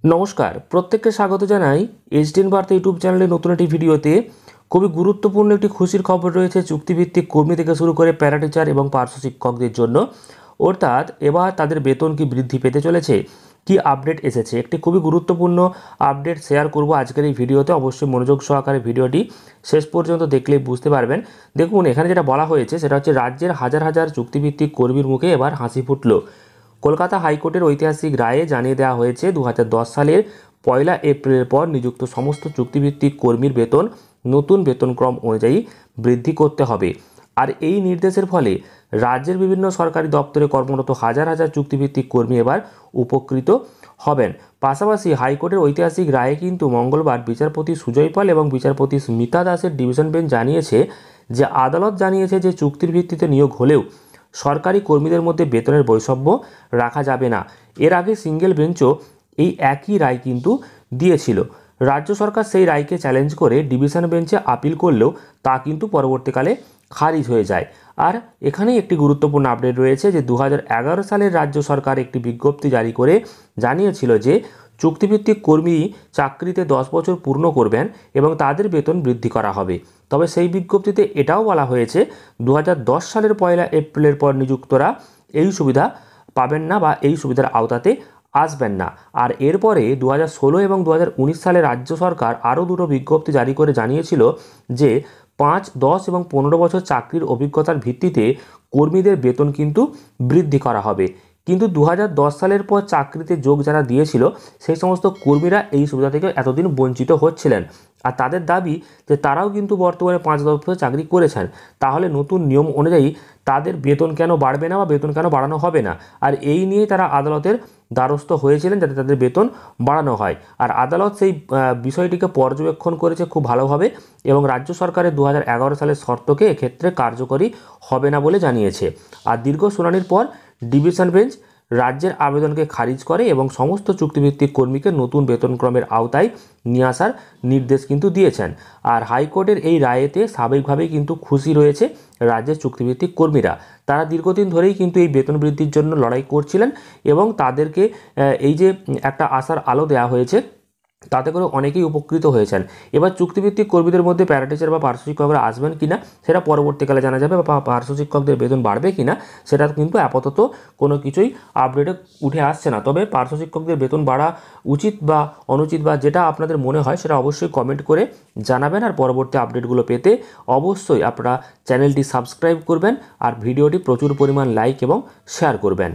নমস্কার, প্রত্যেককে স্বাগত জানাই এইচডিএন বার্তা ইউটিউব চ্যানেলের নতুন একটি ভিডিওতে। খুবই গুরুত্বপূর্ণ একটি খুশির খবর রয়েছে চুক্তিভিত্তিক কর্মী থেকে শুরু করে প্যারা টিচার এবং পার্শ্ব শিক্ষকদের জন্য। অর্থাৎ এবার তাদের বেতন কি বৃদ্ধি পেতে চলেছে, কি আপডেট এসেছে, একটি খুবই গুরুত্বপূর্ণ আপডেট শেয়ার করব আজকের এই ভিডিওতে। অবশ্যই মনোযোগ সহকারে ভিডিওটি শেষ পর্যন্ত দেখলেই বুঝতে পারবেন। দেখুন, এখানে যেটা বলা হয়েছে সেটা হচ্ছে রাজ্যের হাজার হাজার চুক্তিভিত্তিক কর্মীর মুখে এবার হাসি ফুটল। কলকাতা হাইকোর্টের ঐতিহাসিক রায়ে জানিয়ে দেওয়া হয়েছে 2010 সালের 1 এপ্রিলের পর নিযুক্ত সমস্ত চুক্তিভিত্তিক কর্মীর বেতন নতুন বেতনক্রম অনুযায়ী বৃদ্ধি করতে হবে। আর এই নির্দেশের ফলে রাজ্যের বিভিন্ন সরকারি দপ্তরে কর্মরত হাজার হাজার চুক্তিভিত্তিক কর্মী এবার উপকৃত হবেন। পাশাপাশি হাইকোর্টের ঐতিহাসিক রায়ে কিন্তু মঙ্গলবার বিচারপতি সুজয় পাল এবং বিচারপতি স্মিতা দাসের ডিভিশন বেঞ্চ জানিয়েছে যে আদালত জানিয়েছে যে চুক্তির ভিত্তিতে নিয়োগ হলেও সরকারি কর্মীদের মধ্যে বেতনের বৈষম্য রাখা যাবে না। এর আগে সিঙ্গেল বেঞ্চও এই একই রায় কিন্তু দিয়েছিল। রাজ্য সরকার সেই রায়কে চ্যালেঞ্জ করে ডিভিশন বেঞ্চে আপিল করলেও তা কিন্তু পরবর্তীকালে খারিজ হয়ে যায়। আর এখানেই একটি গুরুত্বপূর্ণ আপডেট রয়েছে যে 2011 সালের রাজ্য সরকার একটি বিজ্ঞপ্তি জারি করে জানিয়েছিল যে চুক্তিভিত্তিক কর্মী চাকরিতে 10 বছর পূর্ণ করবেন এবং তাদের বেতন বৃদ্ধি করা হবে। তবে সেই বিজ্ঞপ্তিতে এটাও বলা হয়েছে 2010 সালের 1 এপ্রিলের পর নিযুক্তরা এই সুবিধা পাবেন না বা এই সুবিধার আওতাতে আসবেন না। আর এরপরে 2016 এবং 2019 সালে রাজ্য সরকার আরও দুটো বিজ্ঞপ্তি জারি করে জানিয়েছিল যে 5, 10 এবং 15 বছর চাকরির অভিজ্ঞতার ভিত্তিতে কর্মীদের বেতন কিন্তু বৃদ্ধি করা হবে। কিন্তু 2010 সালের পর চাকরিতে যোগ যারা দিয়েছিল সেই সমস্ত কর্মীরা এই সুবিধা থেকে এতদিন বঞ্চিত হচ্ছিলেন। আর তাদের দাবি যে তারাও কিন্তু বর্তমানে 5-10 বছর চাকরি করেছেন, তাহলে নতুন নিয়ম অনুযায়ী তাদের বেতন কেন বাড়বে না বা বেতন কেন বাড়ানো হবে না। আর এই নিয়ে তারা আদালতের দ্বারস্থ হয়েছিলেন যাতে তাদের বেতন বাড়ানো হয়। আর আদালত সেই বিষয়টিকে পর্যবেক্ষণ করেছে খুব ভালোভাবে এবং রাজ্য সরকারের 2011 সালের শর্তকে এক্ষেত্রে কার্যকরী হবে না বলে জানিয়েছে। আর দীর্ঘ শুনানির পর ডিভিশন বেঞ্চ রাজ্যের আবেদনকে খারিজ করে এবং সমস্ত চুক্তিভিত্তিক কর্মীকে নতুন বেতনক্রমের আওতায় নিয়ে আসার নির্দেশ কিন্তু দিয়েছেন। আর হাইকোর্টের এই রায়েতে স্বাভাবিকভাবেই কিন্তু খুশি রয়েছে রাজ্যের চুক্তিভিত্তিক কর্মীরা। তারা দীর্ঘদিন ধরেই কিন্তু এই বেতন বৃদ্ধির জন্য লড়াই করছিলেন এবং তাদেরকে এই যে একটা আশার আলো দেওয়া হয়েছে তাতে করে অনেকেই উপকৃত হয়েছেন। এবার চুক্তিভিত্তিক কর্মীদের মধ্যে প্যারা টিচার বা পার্শ্ব শিক্ষকরা আসবেন কিনা সেটা পরবর্তীকালে জানা যাবে, বা পার্শ্ব শিক্ষকদের বেতন বাড়বে কিনা সেটা কিন্তু আপাতত কোনো কিছুই আপডেটে উঠে আসছে না। তবে পার্শ্ব শিক্ষকদের বেতন বাড়া উচিত বা অনুচিত বা যেটা আপনাদের মনে হয় সেটা অবশ্যই কমেন্ট করে জানাবেন। আর পরবর্তী আপডেটগুলো পেতে অবশ্যই আপনারা চ্যানেলটি সাবস্ক্রাইব করবেন আর ভিডিওটি প্রচুর পরিমাণ লাইক এবং শেয়ার করবেন।